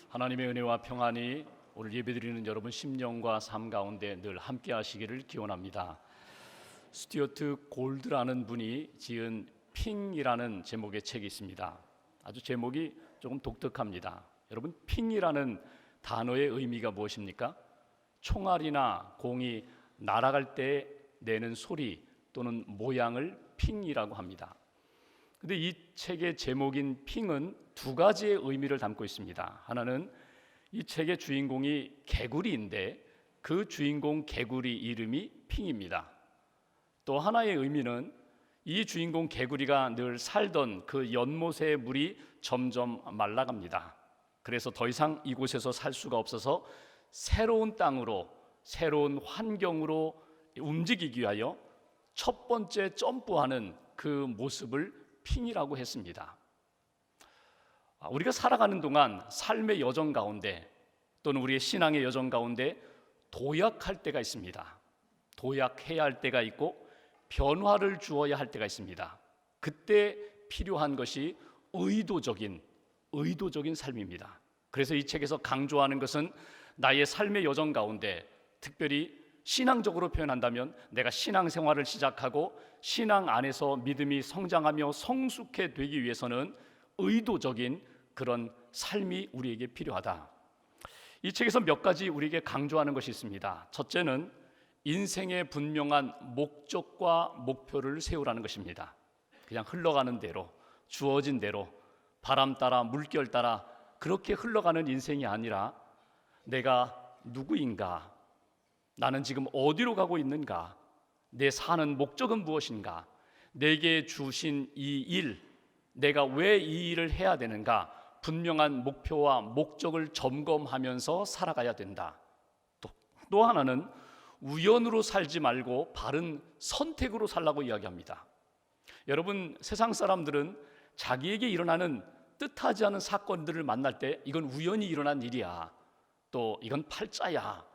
하나님의 은혜와 평안이 오늘 예배드리는 여러분 심령과 삶 가운데 늘 함께 하시기를 기원합니다. 스튜어트 골드라는 분이 지은 핑이라는 제목의 책이 있습니다. 아주 제목이 조금 독특합니다. 여러분, 핑이라는 단어의 의미가 무엇입니까? 총알이나 공이 날아갈 때 내는 소리 또는 모양을 핑이라고 합니다. 근데 이 책의 제목인 핑은 두 가지의 의미를 담고 있습니다. 하나는 이 책의 주인공이 개구리인데 그 주인공 개구리 이름이 핑입니다. 또 하나의 의미는 이 주인공 개구리가 늘 살던 그 연못의 물이 점점 말라갑니다. 그래서 더 이상 이곳에서 살 수가 없어서 새로운 땅으로, 새로운 환경으로 움직이기 위하여 첫 번째 점프하는 그 모습을 핑이라고 했습니다. 우리가 살아가는 동안 삶의 여정 가운데 또는 우리의 신앙의 여정 가운데 도약할 때가 있습니다. 도약해야 할 때가 있고 변화를 주어야 할 때가 있습니다. 그때 필요한 것이 의도적인 삶입니다. 그래서 이 책에서 강조하는 것은 나의 삶의 여정 가운데 특별히 신앙적으로 표현한다면 내가 신앙생활을 시작하고 신앙 안에서 믿음이 성장하며 성숙해 되기 위해서는 의도적인 그런 삶이 우리에게 필요하다. 이 책에서 몇 가지 우리에게 강조하는 것이 있습니다. 첫째는 인생의 분명한 목적과 목표를 세우라는 것입니다. 그냥 흘러가는 대로, 주어진 대로, 바람 따라 물결 따라 그렇게 흘러가는 인생이 아니라 내가 누구인가, 나는 지금 어디로 가고 있는가, 내 사는 목적은 무엇인가, 내게 주신 이 일, 내가 왜 이 일을 해야 되는가, 분명한 목표와 목적을 점검하면서 살아가야 된다. 또 하나는 우연으로 살지 말고 바른 선택으로 살라고 이야기합니다. 여러분, 세상 사람들은 자기에게 일어나는 뜻하지 않은 사건들을 만날 때 이건 우연히 일어난 일이야, 또 이건 팔자야,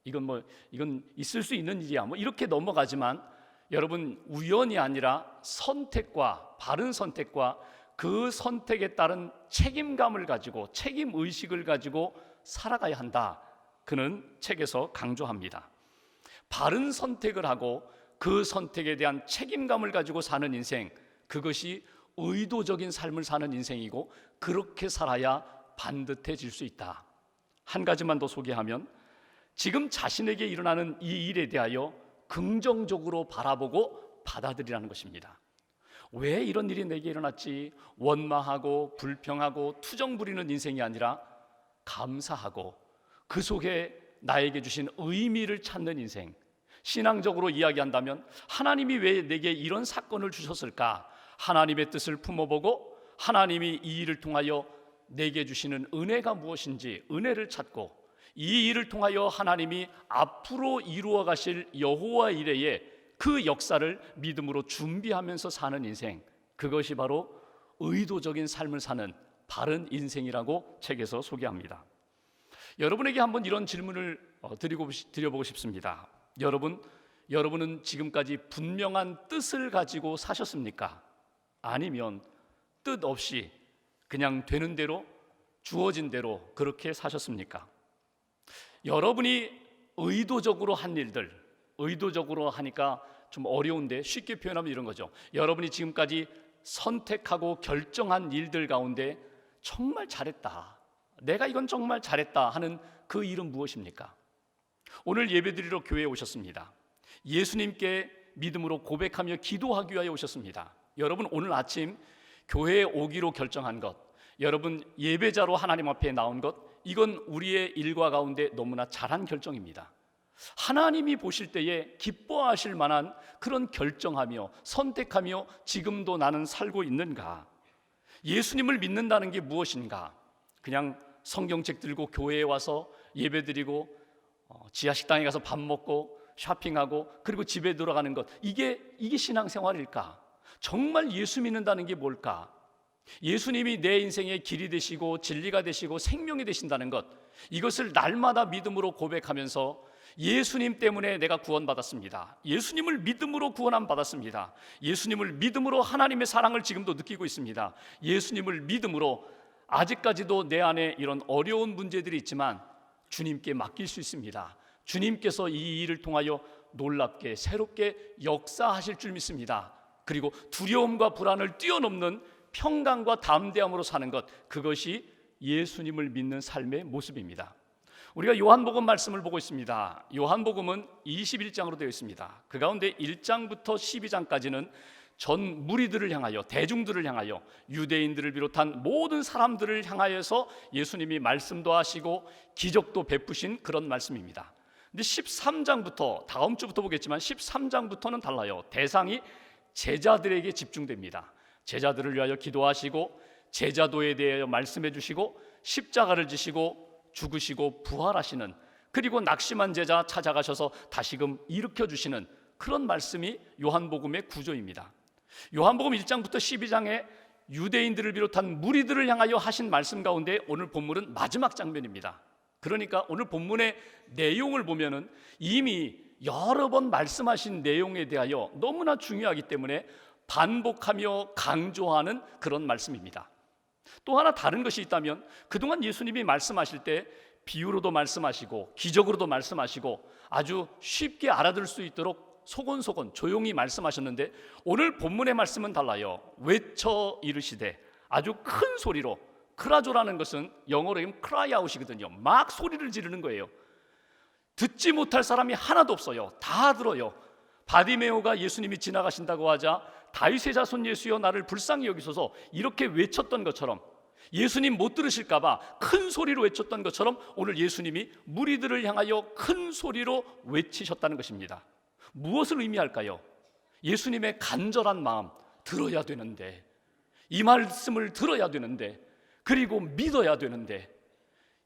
이건 있을 수 있는 일이야, 이렇게 넘어가지만 여러분, 우연이 아니라 선택과 바른 선택과 그 선택에 따른 책임감을 가지고 책임의식을 가지고 살아가야 한다. 그는 책에서 강조합니다. 바른 선택을 하고 그 선택에 대한 책임감을 가지고 사는 인생, 그것이 의도적인 삶을 사는 인생이고 그렇게 살아야 반듯해질 수 있다. 한 가지만 더 소개하면 지금 자신에게 일어나는 이 일에 대하여 긍정적으로 바라보고 받아들이라는 것입니다. 왜 이런 일이 내게 일어났지 원망하고 불평하고 투정 부리는 인생이 아니라 감사하고 그 속에 나에게 주신 의미를 찾는 인생. 신앙적으로 이야기한다면 하나님이 왜 내게 이런 사건을 주셨을까? 하나님의 뜻을 품어보고 하나님이 이 일을 통하여 내게 주시는 은혜가 무엇인지 은혜를 찾고 이 일을 통하여 하나님이 앞으로 이루어 가실 여호와 이레의 그 역사를 믿음으로 준비하면서 사는 인생, 그것이 바로 의도적인 삶을 사는 바른 인생이라고 책에서 소개합니다. 여러분에게 한번 이런 질문을 드려보고 싶습니다. 여러분은 지금까지 분명한 뜻을 가지고 사셨습니까? 아니면 뜻 없이 그냥 되는 대로 주어진 대로 그렇게 사셨습니까? 여러분이 의도적으로 한 일들, 의도적으로 하니까 좀 어려운데 쉽게 표현하면 이런 거죠. 여러분이 지금까지 선택하고 결정한 일들 가운데 정말 잘했다, 내가 이건 정말 잘했다 하는 그 일은 무엇입니까? 오늘 예배드리러 교회에 오셨습니다. 예수님께 믿음으로 고백하며 기도하기 위하여 오셨습니다. 여러분, 오늘 아침 교회에 오기로 결정한 것, 여러분 예배자로 하나님 앞에 나온 것, 이건 우리의 일과 가운데 너무나 잘한 결정입니다. 하나님이 보실 때에 기뻐하실 만한 그런 결정하며 선택하며 지금도 나는 살고 있는가? 예수님을 믿는다는 게 무엇인가? 그냥 성경책 들고 교회에 와서 예배드리고 지하식당에 가서 밥 먹고 쇼핑하고 그리고 집에 들어가는 것, 이게 신앙생활일까? 정말 예수 믿는다는 게 뭘까? 예수님이 내 인생의 길이 되시고 진리가 되시고 생명이 되신다는 것, 이것을 날마다 믿음으로 고백하면서 예수님 때문에 내가 구원받았습니다, 예수님을 믿음으로 구원함 받았습니다, 예수님을 믿음으로 하나님의 사랑을 지금도 느끼고 있습니다, 예수님을 믿음으로 아직까지도 내 안에 이런 어려운 문제들이 있지만 주님께 맡길 수 있습니다. 주님께서 이 일을 통하여 놀랍게 새롭게 역사하실 줄 믿습니다. 그리고 두려움과 불안을 뛰어넘는 평강과 담대함으로 사는 것, 그것이 예수님을 믿는 삶의 모습입니다. 우리가 요한복음 말씀을 보고 있습니다. 요한복음은 21장으로 되어 있습니다. 그 가운데 1장부터 12장까지는 전 무리들을 향하여, 대중들을 향하여, 유대인들을 비롯한 모든 사람들을 향하여서 예수님이 말씀도 하시고 기적도 베푸신 그런 말씀입니다. 근데 13장부터, 다음 주부터 보겠지만 13장부터는 달라요. 대상이 제자들에게 집중됩니다. 제자들을 위하여 기도하시고 제자도에 대하여 말씀해 주시고 십자가를 지시고 죽으시고 부활하시는, 그리고 낙심한 제자 찾아가셔서 다시금 일으켜 주시는 그런 말씀이 요한복음의 구조입니다. 요한복음 1장부터 12장에 유대인들을 비롯한 무리들을 향하여 하신 말씀 가운데 오늘 본문은 마지막 장면입니다. 그러니까 오늘 본문의 내용을 보면은 이미 여러 번 말씀하신 내용에 대하여 너무나 중요하기 때문에 반복하며 강조하는 그런 말씀입니다. 또 하나 다른 것이 있다면, 그동안 예수님이 말씀하실 때 비유로도 말씀하시고 기적으로도 말씀하시고 아주 쉽게 알아들을 수 있도록 소곤소곤 조용히 말씀하셨는데, 오늘 본문의 말씀은 달라요. 외쳐 이르시되, 아주 큰 소리로. 크라조라는 것은 영어로 하면 cry out이거든요. 막 소리를 지르는 거예요. 듣지 못할 사람이 하나도 없어요. 다 들어요. 바디메오가 예수님이 지나가신다고 하자 다윗의 자손 예수여 나를 불쌍히 여기소서 이렇게 외쳤던 것처럼, 예수님 못 들으실까 봐 큰 소리로 외쳤던 것처럼 오늘 예수님이 무리들을 향하여 큰 소리로 외치셨다는 것입니다. 무엇을 의미할까요? 예수님의 간절한 마음, 들어야 되는데, 이 말씀을 들어야 되는데, 그리고 믿어야 되는데,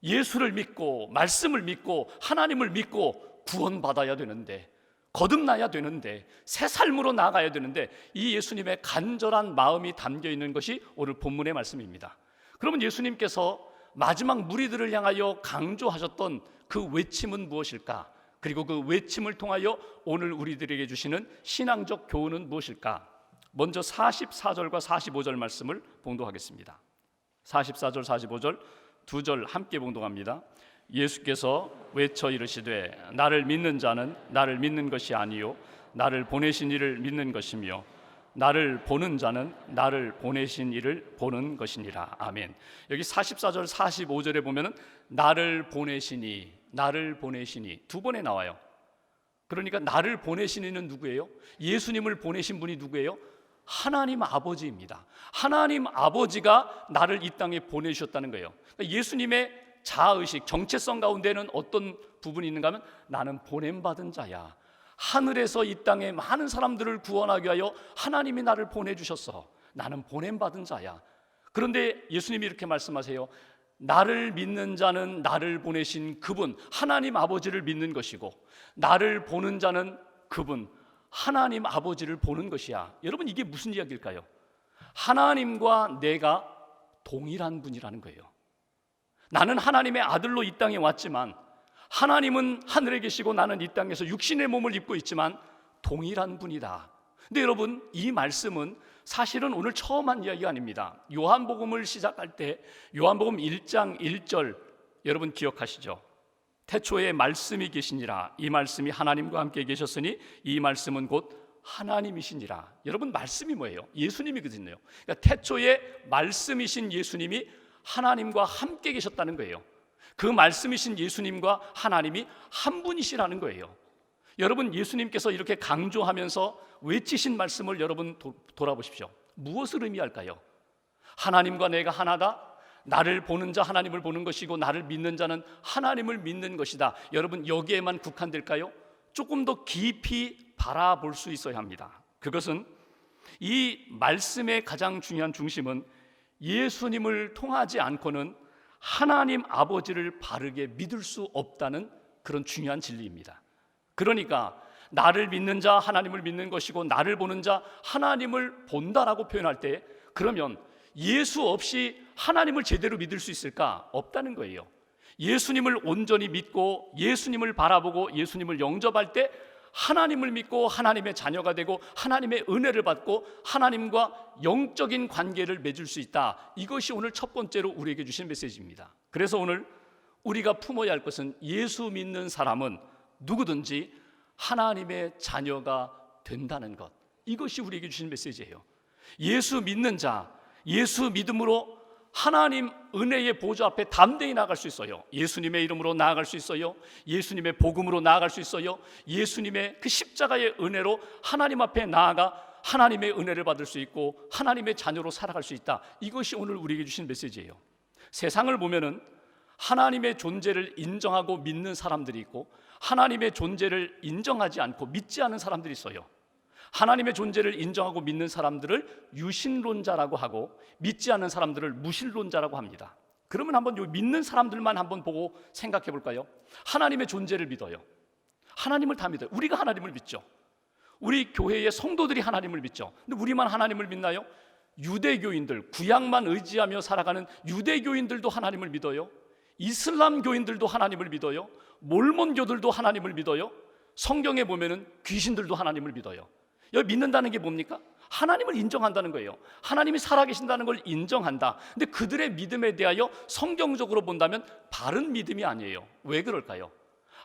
예수를 믿고 말씀을 믿고 하나님을 믿고 구원받아야 되는데, 거듭나야 되는데, 새 삶으로 나아가야 되는데, 이 예수님의 간절한 마음이 담겨 있는 것이 오늘 본문의 말씀입니다. 그러면 예수님께서 마지막 무리들을 향하여 강조하셨던 그 외침은 무엇일까? 그리고 그 외침을 통하여 오늘 우리들에게 주시는 신앙적 교훈은 무엇일까? 먼저 44절과 45절 말씀을 봉독하겠습니다. 44절 45절 두 절 함께 봉독합니다. 예수께서 외쳐 이르시되 나를 믿는 자는 나를 믿는 것이 아니요 나를 보내신 이를 믿는 것이며 나를 보는 자는 나를 보내신 이를 보는 것이니라. 아멘. 여기 44절 45절에 보면은 나를 보내시니, 나를 보내시니 두 번에 나와요. 그러니까 나를 보내신 이는 누구예요? 예수님을 보내신 분이 누구예요? 하나님 아버지입니다. 하나님 아버지가 나를 이 땅에 보내주셨다는 거예요. 그러니까 예수님의 자아의식, 정체성 가운데는 어떤 부분이 있는가 하면 나는 보냄받은 자야. 하늘에서 이 땅에 많은 사람들을 구원하기 위하여 하나님이 나를 보내주셨어. 나는 보냄받은 자야. 그런데 예수님이 이렇게 말씀하세요. 나를 믿는 자는 나를 보내신 그분 하나님 아버지를 믿는 것이고, 나를 보는 자는 그분 하나님 아버지를 보는 것이야. 여러분, 이게 무슨 이야기일까요? 하나님과 내가 동일한 분이라는 거예요. 나는 하나님의 아들로 이 땅에 왔지만 하나님은 하늘에 계시고 나는 이 땅에서 육신의 몸을 입고 있지만 동일한 분이다. 근데 여러분, 이 말씀은 사실은 오늘 처음 한 이야기가 아닙니다. 요한복음을 시작할 때 요한복음 1장 1절 여러분 기억하시죠? 태초에 말씀이 계시니라. 이 말씀이 하나님과 함께 계셨으니 이 말씀은 곧 하나님이시니라. 여러분, 말씀이 뭐예요? 예수님이거든요. 그러니까 태초에 말씀이신 예수님이 하나님과 함께 계셨다는 거예요. 그 말씀이신 예수님과 하나님이 한 분이시라는 거예요. 여러분, 예수님께서 이렇게 강조하면서 외치신 말씀을 여러분 돌아보십시오. 무엇을 의미할까요? 하나님과 내가 하나다. 나를 보는 자 하나님을 보는 것이고 나를 믿는 자는 하나님을 믿는 것이다. 여러분, 여기에만 국한될까요? 조금 더 깊이 바라볼 수 있어야 합니다. 그것은 이 말씀의 가장 중요한 중심은 예수님을 통하지 않고는 하나님 아버지를 바르게 믿을 수 없다는 그런 중요한 진리입니다. 그러니까 나를 믿는 자 하나님을 믿는 것이고 나를 보는 자 하나님을 본다라고 표현할 때, 그러면 예수 없이 하나님을 제대로 믿을 수 있을까? 없다는 거예요. 예수님을 온전히 믿고 예수님을 바라보고 예수님을 영접할 때 하나님을 믿고 하나님의 자녀가 되고 하나님의 은혜를 받고 하나님과 영적인 관계를 맺을 수 있다. 이것이 오늘 첫 번째로 우리에게 주신 메시지입니다. 그래서 오늘 우리가 품어야 할 것은 예수 믿는 사람은 누구든지 하나님의 자녀가 된다는 것. 이것이 우리에게 주신 메시지예요. 예수 믿는 자, 예수 믿음으로 하나님 은혜의 보좌 앞에 담대히 나아갈 수 있어요. 예수님의 이름으로 나아갈 수 있어요. 예수님의 복음으로 나아갈 수 있어요. 예수님의 그 십자가의 은혜로 하나님 앞에 나아가 하나님의 은혜를 받을 수 있고 하나님의 자녀로 살아갈 수 있다. 이것이 오늘 우리에게 주신 메시지예요. 세상을 보면은 하나님의 존재를 인정하고 믿는 사람들이 있고 하나님의 존재를 인정하지 않고 믿지 않은 사람들이 있어요. 하나님의 존재를 인정하고 믿는 사람들을 유신론자라고 하고 믿지 않는 사람들을 무신론자라고 합니다. 그러면 한번 요 믿는 사람들만 한번 보고 생각해 볼까요? 하나님의 존재를 믿어요. 하나님을 다 믿어요. 우리가 하나님을 믿죠. 우리 교회의 성도들이 하나님을 믿죠. 근데 우리만 하나님을 믿나요? 유대교인들, 구약만 의지하며 살아가는 유대교인들도 하나님을 믿어요. 이슬람 교인들도 하나님을 믿어요. 몰몬교들도 하나님을 믿어요. 성경에 보면은 귀신들도 하나님을 믿어요. 여기 믿는다는 게 뭡니까? 하나님을 인정한다는 거예요. 하나님이 살아계신다는 걸 인정한다. 근데 그들의 믿음에 대하여 성경적으로 본다면 바른 믿음이 아니에요. 왜 그럴까요?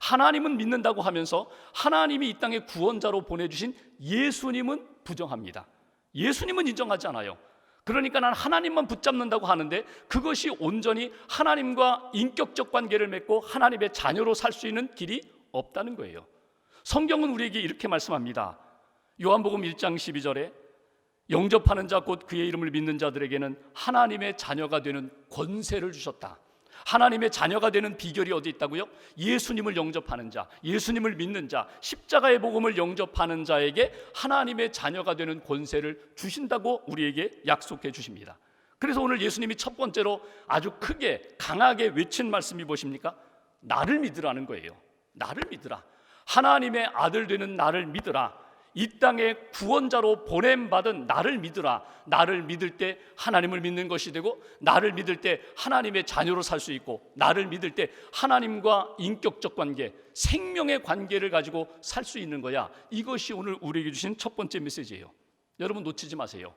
하나님은 믿는다고 하면서 하나님이 이 땅에 구원자로 보내주신 예수님은 부정합니다. 예수님은 인정하지 않아요. 그러니까 난 하나님만 붙잡는다고 하는데 그것이 온전히 하나님과 인격적 관계를 맺고 하나님의 자녀로 살 수 있는 길이 없다는 거예요. 성경은 우리에게 이렇게 말씀합니다. 요한복음 1장 12절에 영접하는 자 곧 그의 이름을 믿는 자들에게는 하나님의 자녀가 되는 권세를 주셨다. 하나님의 자녀가 되는 비결이 어디 있다고요? 예수님을 영접하는 자, 예수님을 믿는 자, 십자가의 복음을 영접하는 자에게 하나님의 자녀가 되는 권세를 주신다고 우리에게 약속해 주십니다. 그래서 오늘 예수님이 첫 번째로 아주 크게 강하게 외친 말씀이 무엇입니까? 나를 믿으라는 거예요. 나를 믿으라. 하나님의 아들 되는 나를 믿으라. 이 땅에 구원자로 보냄받은 나를 믿으라. 나를 믿을 때 하나님을 믿는 것이 되고 나를 믿을 때 하나님의 자녀로 살 수 있고 나를 믿을 때 하나님과 인격적 관계, 생명의 관계를 가지고 살 수 있는 거야. 이것이 오늘 우리에게 주신 첫 번째 메시지예요. 여러분 놓치지 마세요.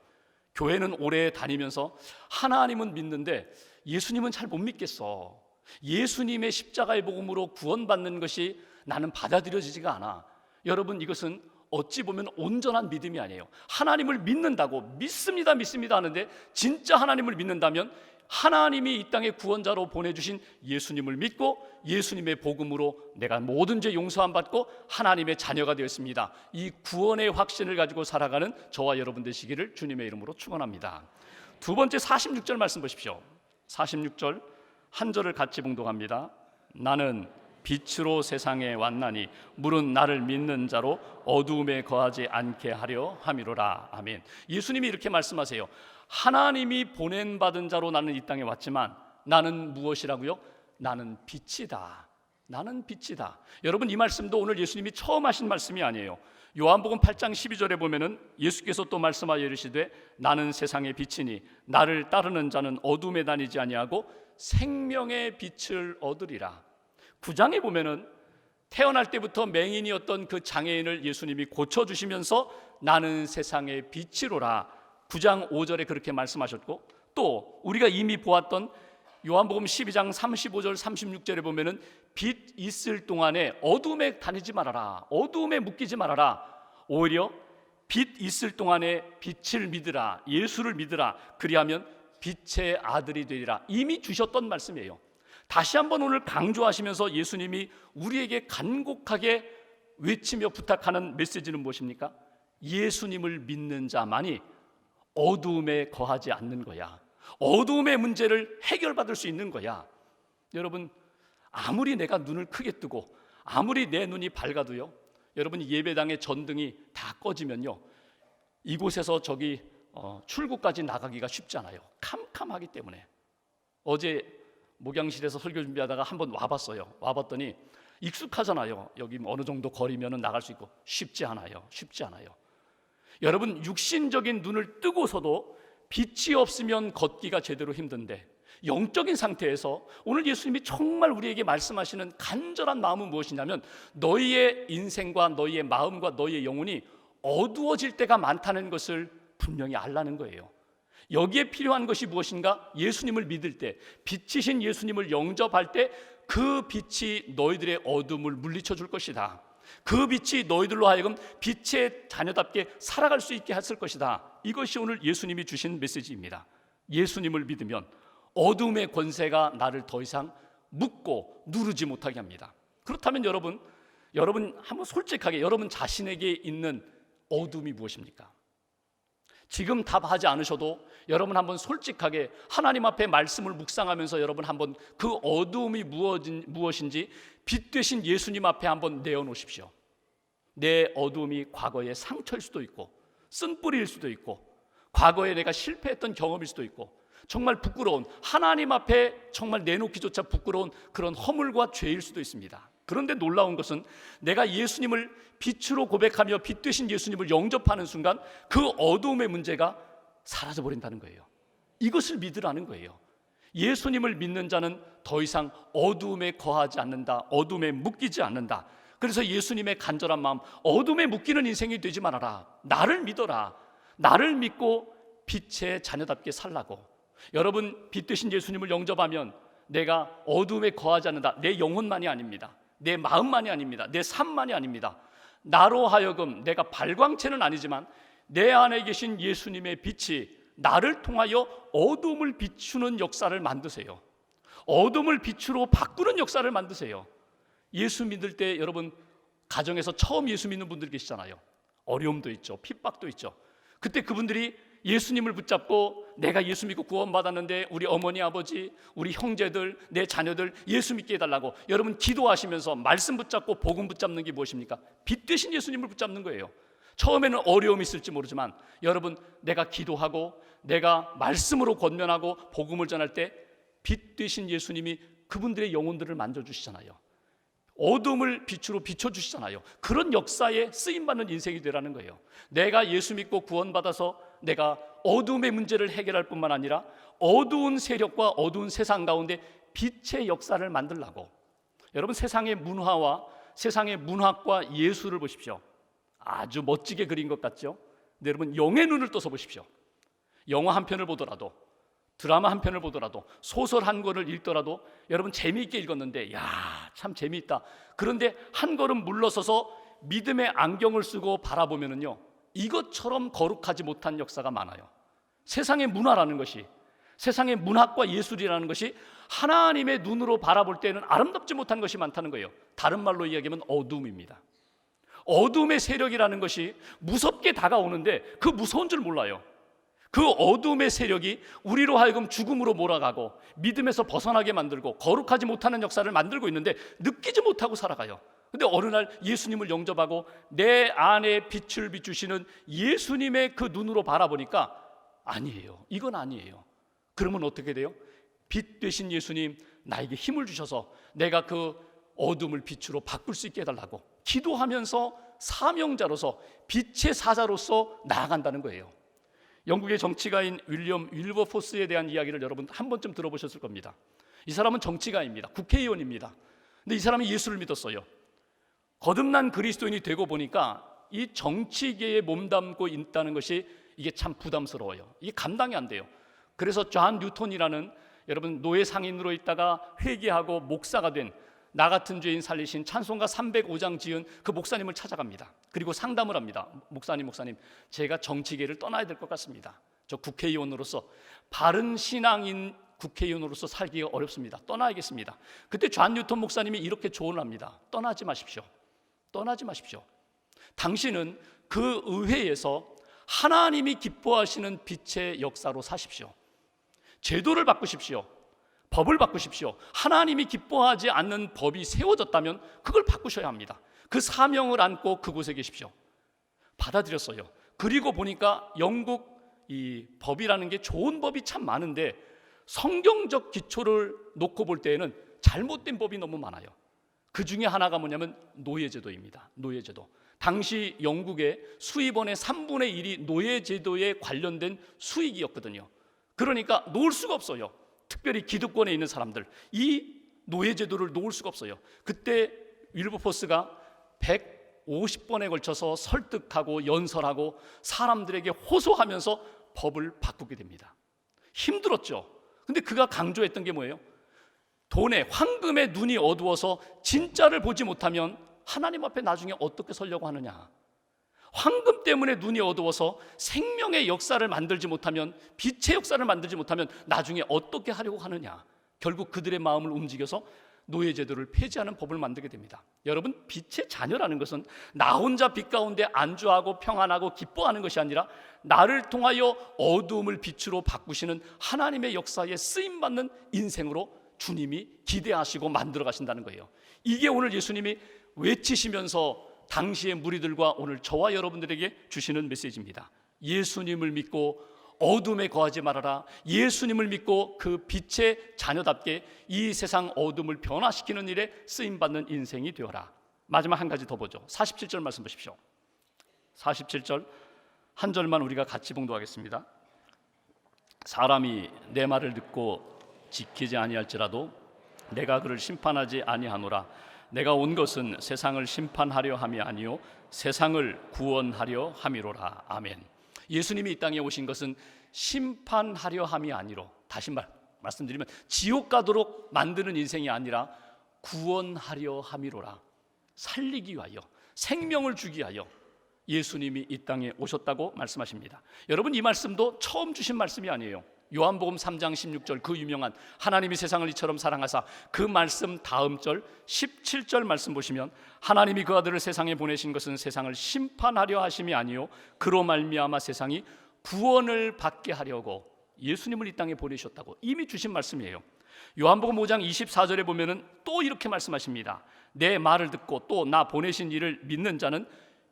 교회는 오래 다니면서 하나님은 믿는데 예수님은 잘 못 믿겠어. 예수님의 십자가의 복음으로 구원받는 것이 나는 받아들여지지가 않아. 여러분 이것은 어찌 보면 온전한 믿음이 아니에요. 하나님을 믿는다고 믿습니다 하는데 진짜 하나님을 믿는다면 하나님이 이 땅에 구원자로 보내주신 예수님을 믿고 예수님의 복음으로 내가 모든 죄 용서함 받고 하나님의 자녀가 되었습니다. 이 구원의 확신을 가지고 살아가는 저와 여러분 되시기를 주님의 이름으로 축원합니다. 두 번째 46절 말씀 보십시오. 46절 한 절을 같이 봉독합니다. 나는 빛으로 세상에 왔나니 물은 나를 믿는 자로 어두움에 거하지 않게 하려 함이로라. 아멘. 예수님이 이렇게 말씀하세요. 하나님이 보낸받은 자로 나는 이 땅에 왔지만 나는 무엇이라고요? 나는 빛이다. 나는 빛이다. 여러분 이 말씀도 오늘 예수님이 처음 하신 말씀이 아니에요. 요한복음 8장 12절에 보면은 예수께서 또 말씀하여 이르시되 나는 세상의 빛이니 나를 따르는 자는 어둠에 다니지 아니하고 생명의 빛을 얻으리라. 9장에 보면은 태어날 때부터 맹인이었던 그 장애인을 예수님이 고쳐주시면서 나는 세상의 빛이로라. 9장 5절에 그렇게 말씀하셨고 또 우리가 이미 보았던 요한복음 12장 35절 36절에 보면은 빛 있을 동안에 어둠에 다니지 말아라. 어둠에 묶이지 말아라. 오히려 빛 있을 동안에 빛을 믿으라. 예수를 믿으라. 그리하면 빛의 아들이 되리라. 이미 주셨던 말씀이에요. 다시 한번 오늘 강조하시면서 예수님이 우리에게 간곡하게 외치며 부탁하는 메시지는 무엇입니까? 예수님을 믿는 자만이 어두움에 거하지 않는 거야. 어두움의 문제를 해결받을 수 있는 거야. 여러분 아무리 내가 눈을 크게 뜨고 아무리 내 눈이 밝아도요, 여러분 예배당의 전등이 다 꺼지면요 이곳에서 저기 출구까지 나가기가 쉽지 않아요. 캄캄하기 때문에. 어제 목양실에서 설교 준비하다가 한번 와봤어요. 와봤더니 익숙하잖아요. 여기 어느 정도 거리면 나갈 수 있고 쉽지 않아요. 쉽지 않아요. 여러분 육신적인 눈을 뜨고서도 빛이 없으면 걷기가 제대로 힘든데 영적인 상태에서 오늘 예수님이 정말 우리에게 말씀하시는 간절한 마음은 무엇이냐면 너희의 인생과 너희의 마음과 너희의 영혼이 어두워질 때가 많다는 것을 분명히 알라는 거예요. 여기에 필요한 것이 무엇인가? 예수님을 믿을 때, 빛이신 예수님을 영접할 때 그 빛이 너희들의 어둠을 물리쳐 줄 것이다. 그 빛이 너희들로 하여금 빛의 자녀답게 살아갈 수 있게 했을 것이다. 이것이 오늘 예수님이 주신 메시지입니다. 예수님을 믿으면 어둠의 권세가 나를 더 이상 묶고 누르지 못하게 합니다. 그렇다면 여러분 한번 솔직하게 여러분 자신에게 있는 어둠이 무엇입니까? 지금 답하지 않으셔도 여러분 한번 솔직하게 하나님 앞에 말씀을 묵상하면서 여러분 한번 그 어두움이 무엇인지 빛 되신 예수님 앞에 한번 내어놓으십시오. 내 어두움이 과거의 상처일 수도 있고 쓴뿌리일 수도 있고 과거에 내가 실패했던 경험일 수도 있고 정말 부끄러운, 하나님 앞에 정말 내놓기조차 부끄러운 그런 허물과 죄일 수도 있습니다. 그런데 놀라운 것은 내가 예수님을 빛으로 고백하며 빛 되신 예수님을 영접하는 순간 그 어두움의 문제가 사라져버린다는 거예요. 이것을 믿으라는 거예요. 예수님을 믿는 자는 더 이상 어두움에 거하지 않는다. 어두움에 묶이지 않는다. 그래서 예수님의 간절한 마음, 어둠에 묶이는 인생이 되지 말아라. 나를 믿어라. 나를 믿고 빛의 자녀답게 살라고. 여러분 빛 되신 예수님을 영접하면 내가 어둠에 거하지 않는다. 내 영혼만이 아닙니다. 내 마음만이 아닙니다. 내 삶만이 아닙니다. 나로 하여금 내가 발광체는 아니지만 내 안에 계신 예수님의 빛이 나를 통하여 어둠을 비추는 역사를 만드세요. 어둠을 빛으로 바꾸는 역사를 만드세요. 예수 믿을 때 여러분 가정에서 처음 예수 믿는 분들 계시잖아요. 어려움도 있죠. 핍박도 있죠. 그때 그분들이 예수님을 붙잡고 내가 예수 믿고 구원받았는데 우리 어머니 아버지 우리 형제들 내 자녀들 예수 믿게 해달라고 여러분 기도하시면서 말씀 붙잡고 복음 붙잡는 게 무엇입니까? 빛 되신 예수님을 붙잡는 거예요. 처음에는 어려움이 있을지 모르지만 여러분 내가 기도하고 내가 말씀으로 권면하고 복음을 전할 때 빛 되신 예수님이 그분들의 영혼들을 만져주시잖아요. 어둠을 빛으로 비춰주시잖아요. 그런 역사에 쓰임받는 인생이 되라는 거예요. 내가 예수 믿고 구원받아서 내가 어둠의 문제를 해결할 뿐만 아니라 어두운 세력과 어두운 세상 가운데 빛의 역사를 만들라고. 여러분 세상의 문화와 세상의 문학과 예술을 보십시오. 아주 멋지게 그린 것 같죠? 근데 여러분 영의 눈을 떠서 보십시오. 영화 한 편을 보더라도 드라마 한 편을 보더라도 소설 한 권을 읽더라도 여러분 재미있게 읽었는데 야, 참 재미있다. 그런데 한 걸음 물러서서 믿음의 안경을 쓰고 바라보면은요 이것처럼 거룩하지 못한 역사가 많아요. 세상의 문화라는 것이 세상의 문학과 예술이라는 것이 하나님의 눈으로 바라볼 때는 아름답지 못한 것이 많다는 거예요. 다른 말로 이야기하면 어둠입니다. 어둠의 세력이라는 것이 무섭게 다가오는데 그 무서운 줄 몰라요. 그 어둠의 세력이 우리로 하여금 죽음으로 몰아가고 믿음에서 벗어나게 만들고 거룩하지 못하는 역사를 만들고 있는데 느끼지 못하고 살아가요. 근데 어느 날 예수님을 영접하고 내 안에 빛을 비추시는 예수님의 그 눈으로 바라보니까 아니에요. 이건 아니에요. 그러면 어떻게 돼요? 빛 되신 예수님 나에게 힘을 주셔서 내가 그 어둠을 빛으로 바꿀 수 있게 해달라고 기도하면서 사명자로서 빛의 사자로서 나아간다는 거예요. 영국의 정치가인 윌리엄 윌버포스에 대한 이야기를 여러분 한 번쯤 들어보셨을 겁니다. 이 사람은 정치가입니다. 국회의원입니다. 근데 이 사람이 예수를 믿었어요. 거듭난 그리스도인이 되고 보니까 이 정치계에 몸담고 있다는 것이 이게 참 부담스러워요. 이게 감당이 안 돼요. 그래서 존 뉴턴이라는 여러분 노예 상인으로 있다가 회개하고 목사가 된 나 같은 죄인 살리신 찬송가 305장 지은 그 목사님을 찾아갑니다. 그리고 상담을 합니다. 목사님 제가 정치계를 떠나야 될 것 같습니다. 저 국회의원으로서 바른 신앙인 국회의원으로서 살기가 어렵습니다. 떠나야겠습니다. 그때 존 뉴턴 목사님이 이렇게 조언을 합니다. 떠나지 마십시오. 당신은 그 의회에서 하나님이 기뻐하시는 빛의 역사로 사십시오. 제도를 바꾸십시오. 법을 바꾸십시오. 하나님이 기뻐하지 않는 법이 세워졌다면 그걸 바꾸셔야 합니다. 그 사명을 안고 그곳에 계십시오. 받아들였어요. 그리고 보니까 영국 이 법이라는 게 좋은 법이 참 많은데 성경적 기초를 놓고 볼 때에는 잘못된 법이 너무 많아요. 그 중에 하나가 뭐냐면 노예제도입니다. 노예제도. 당시 영국의 수입원의 3분의 1이 노예제도에 관련된 수익이었거든요. 그러니까 놓을 수가 없어요. 특별히 기득권에 있는 사람들, 이 노예제도를 놓을 수가 없어요. 그때 윌버포스가 150번에 걸쳐서 설득하고 연설하고 사람들에게 호소하면서 법을 바꾸게 됩니다. 힘들었죠. 근데 그가 강조했던 게 뭐예요? 돈에, 황금에 눈이 어두워서 진짜를 보지 못하면 하나님 앞에 나중에 어떻게 서려고 하느냐. 황금 때문에 눈이 어두워서 생명의 역사를 만들지 못하면, 빛의 역사를 만들지 못하면 나중에 어떻게 하려고 하느냐. 결국 그들의 마음을 움직여서 노예제도를 폐지하는 법을 만들게 됩니다. 여러분, 빛의 자녀라는 것은 나 혼자 빛 가운데 안주하고 평안하고 기뻐하는 것이 아니라 나를 통하여 어두움을 빛으로 바꾸시는 하나님의 역사에 쓰임받는 인생으로 주님이 기대하시고 만들어 가신다는 거예요. 이게 오늘 예수님이 외치시면서 당시의 무리들과 오늘 저와 여러분들에게 주시는 메시지입니다. 예수님을 믿고 어둠에 거하지 말아라. 예수님을 믿고 그 빛의 자녀답게 이 세상 어둠을 변화시키는 일에 쓰임받는 인생이 되어라. 마지막 한 가지 더 보죠. 47절 말씀 보십시오. 47절 한 절만 우리가 같이 봉독하겠습니다. 사람이 내 말을 듣고 지키지 아니할지라도 내가 그를 심판하지 아니하노라. 내가 온 것은 세상을 심판하려 함이 아니요 세상을 구원하려 함이로라. 아멘. 예수님이 이 땅에 오신 것은 심판하려 함이 아니로, 다시 말씀드리면 지옥 가도록 만드는 인생이 아니라 구원하려 함이로라. 살리기 위하여, 생명을 주기 위하여 예수님이 이 땅에 오셨다고 말씀하십니다. 여러분, 이 말씀도 처음 주신 말씀이 아니에요. 요한복음 3장 16절 그 유명한 하나님이 세상을 이처럼 사랑하사, 그 말씀 다음 절 17절 말씀 보시면 하나님이 그 아들을 세상에 보내신 것은 세상을 심판하려 하심이 아니요 그로 말미암아 세상이 구원을 받게 하려고 예수님을 이 땅에 보내셨다고 이미 주신 말씀이에요. 요한복음 5장 24절에 보면은 또 이렇게 말씀하십니다. 내 말을 듣고 또 나 보내신 이를 믿는 자는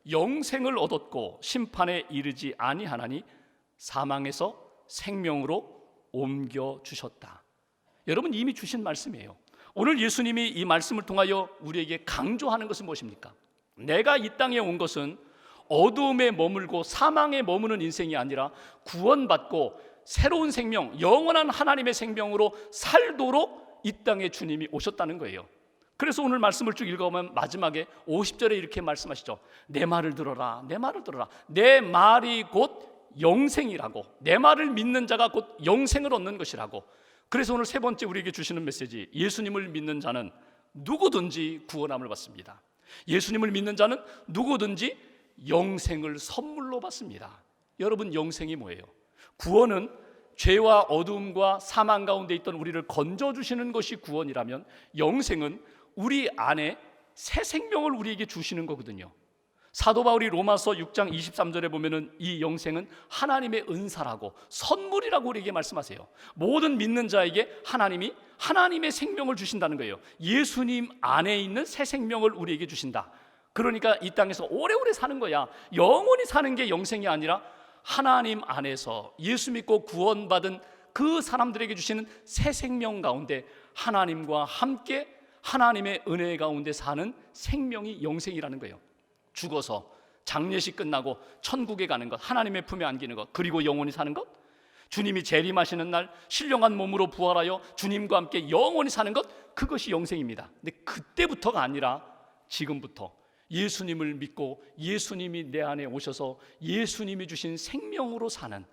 영생을 얻었고 심판에 이르지 아니하나니 사망에서 생명으로 옮겨 주셨다. 여러분, 이미 주신 말씀이에요. 오늘 예수님이 이 말씀을 통하여 우리에게 강조하는 것은 무엇입니까? 내가 이 땅에 온 것은 어두움에 머물고 사망에 머무는 인생이 아니라 구원받고 새로운 생명, 영원한 하나님의 생명으로 살도록 이 땅에 주님이 오셨다는 거예요. 그래서 오늘 말씀을 쭉 읽어보면 마지막에 50절에 이렇게 말씀하시죠. 내 말을 들어라, 내 말을 들어라. 내 말이 곧 영생이라고, 내 말을 믿는 자가 곧 영생을 얻는 것이라고. 그래서 오늘 세 번째 우리에게 주시는 메시지, 예수님을 믿는 자는 누구든지 구원함을 받습니다. 예수님을 믿는 자는 누구든지 영생을 선물로 받습니다. 여러분, 영생이 뭐예요? 구원은 죄와 어두움과 사망 가운데 있던 우리를 건져주시는 것이 구원이라면, 영생은 우리 안에 새 생명을 우리에게 주시는 거거든요. 사도 바울이 로마서 6장 23절에 보면은 이 영생은 하나님의 은사라고, 선물이라고 우리에게 말씀하세요. 모든 믿는 자에게 하나님이 하나님의 생명을 주신다는 거예요. 예수님 안에 있는 새 생명을 우리에게 주신다. 그러니까 이 땅에서 오래오래 사는 거야. 영원히 사는 게 영생이 아니라 하나님 안에서 예수 믿고 구원받은 그 사람들에게 주시는 새 생명 가운데 하나님과 함께 하나님의 은혜 가운데 사는 생명이 영생이라는 거예요. 죽어서 장례식 끝나고 천국에 가는 것, 하나님의 품에 안기는 것, 그리고 영원히 사는 것, 주님이 재림하시는 날 신령한 몸으로 부활하여 주님과 함께 영원히 사는 것, 그것이 영생입니다. 근데 그때부터가 아니라 지금부터 예수님을 믿고 예수님이 내 안에 오셔서 예수님이 주신 생명으로 사는,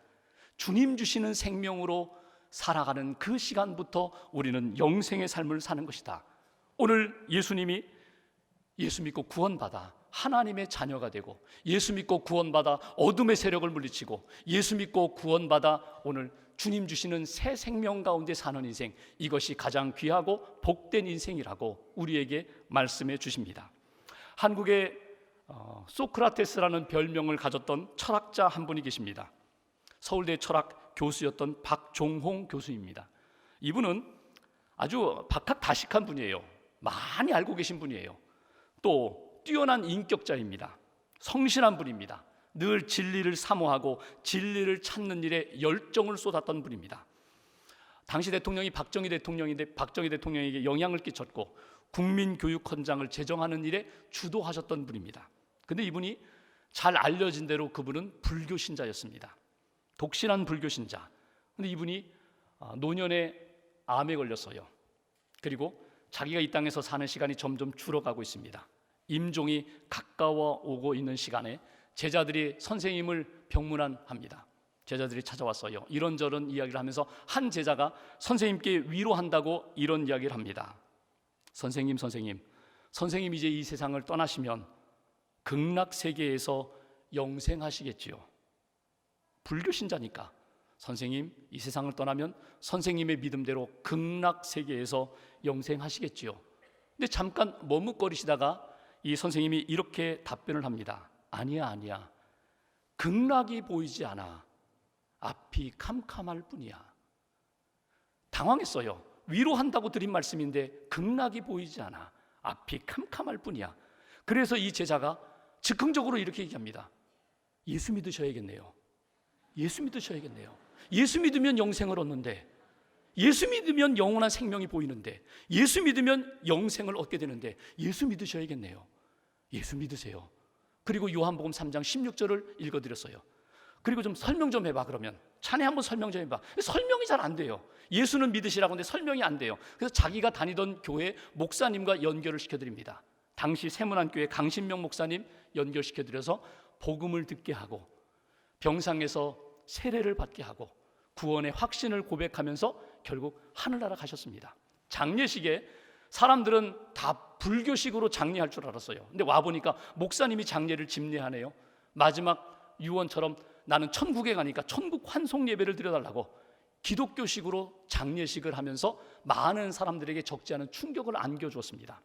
주님 주시는 생명으로 살아가는 그 시간부터 우리는 영생의 삶을 사는 것이다. 오늘 예수님이 예수 믿고 구원받아 하나님의 자녀가 되고, 예수 믿고 구원받아 어둠의 세력을 물리치고, 예수 믿고 구원받아 오늘 주님 주시는 새 생명 가운데 사는 인생, 이것이 가장 귀하고 복된 인생이라고 우리에게 말씀해 주십니다. 한국에 소크라테스라는 별명을 가졌던 철학자 한 분이 계십니다. 서울대 철학 교수였던 박종홍 교수입니다. 이분은 아주 박학다식한 분이에요. 많이 알고 계신 분이에요. 또 뛰어난 인격자입니다. 성실한 분입니다. 늘 진리를 사모하고 진리를 찾는 일에 열정을 쏟았던 분입니다. 당시 대통령이 박정희 대통령인데 박정희 대통령에게 영향을 끼쳤고 국민교육헌장을 제정하는 일에 주도하셨던 분입니다. 그런데 이분이 잘 알려진 대로 그분은 불교 신자였습니다. 독실한 불교 신자. 그런데 이분이 노년에 암에 걸렸어요. 그리고 자기가 이 땅에서 사는 시간이 점점 줄어가고 있습니다. 임종이 가까워 오고 있는 시간에 제자들이 선생님을 병문안합니다. 제자들이 찾아왔어요. 이런저런 이야기를 하면서 한 제자가 선생님께 위로한다고 이런 이야기를 합니다. 선생님 이제 이 세상을 떠나시면 극락세계에서 영생하시겠지요. 불교 신자니까 선생님 이 세상을 떠나면 선생님의 믿음대로 극락세계에서 영생하시겠지요. 근데 잠깐 머뭇거리시다가 이 선생님이 이렇게 답변을 합니다. 아니야. 극락이 보이지 않아. 앞이 캄캄할 뿐이야. 당황했어요. 위로한다고 드린 말씀인데 극락이 보이지 않아. 앞이 캄캄할 뿐이야. 그래서 이 제자가 즉흥적으로 이렇게 얘기합니다. 예수 믿으셔야겠네요. 예수 믿으면 영생을 얻는데, 예수 믿으면 영원한 생명이 보이는데, 예수 믿으면 영생을 얻게 되는데 예수 믿으셔야겠네요. 예수 믿으세요. 그리고 요한복음 3장 16절을 읽어드렸어요. 그리고 좀 설명 좀 해봐. 그러면 자네 한번 설명 좀 해봐. 설명이 잘 안 돼요. 예수는 믿으시라고 하는데 설명이 안 돼요. 그래서 자기가 다니던 교회 목사님과 연결을 시켜드립니다. 당시 세문안교회 강신명 목사님 연결시켜드려서 복음을 듣게 하고 병상에서 세례를 받게 하고 구원의 확신을 고백하면서 결국 하늘나라 가셨습니다. 장례식에 사람들은 다 불교식으로 장례할 줄 알았어요. 근데 와보니까 목사님이 장례를 집례하네요. 마지막 유언처럼 나는 천국에 가니까 천국 환송 예배를 드려달라고 기독교식으로 장례식을 하면서 많은 사람들에게 적지 않은 충격을 안겨주었습니다.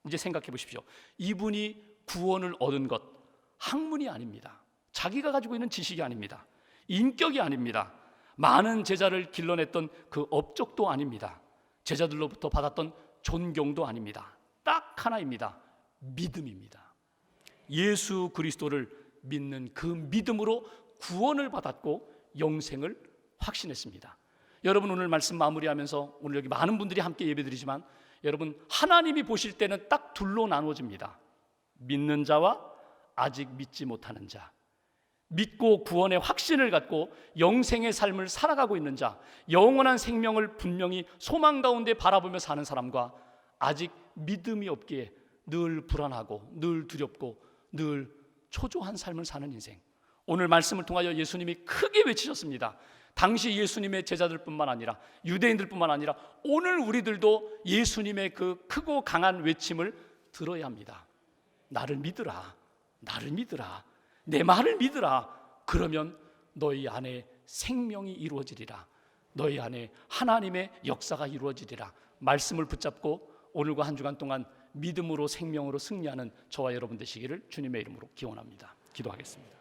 이제 생각해 보십시오. 이분이 구원을 얻은 것 학문이 아닙니다. 자기가 가지고 있는 지식이 아닙니다. 인격이 아닙니다. 많은 제자를 길러냈던 그 업적도 아닙니다. 제자들로부터 받았던 존경도 아닙니다. 딱 하나입니다. 믿음입니다. 예수 그리스도를 믿는 그 믿음으로 구원을 받았고 영생을 확신했습니다. 여러분 오늘 말씀 마무리하면서 오늘 여기 많은 분들이 함께 예배드리지만 여러분 하나님이 보실 때는 딱 둘로 나누어집니다. 믿는 자와 아직 믿지 못하는 자. 믿고 구원의 확신을 갖고 영생의 삶을 살아가고 있는 자, 영원한 생명을 분명히 소망 가운데 바라보며 사는 사람과 아직 믿음이 없기에 늘 불안하고 늘 두렵고 늘 초조한 삶을 사는 인생. 오늘 말씀을 통하여 예수님이 크게 외치셨습니다. 당시 예수님의 제자들뿐만 아니라 유대인들뿐만 아니라 오늘 우리들도 예수님의 그 크고 강한 외침을 들어야 합니다. 나를 믿으라. 내 말을 믿으라. 그러면 너희 안에 생명이 이루어지리라. 너희 안에 하나님의 역사가 이루어지리라. 말씀을 붙잡고 오늘과 한 주간 동안 믿음으로 생명으로 승리하는 저와 여러분 되시기를 주님의 이름으로 기원합니다. 기도하겠습니다.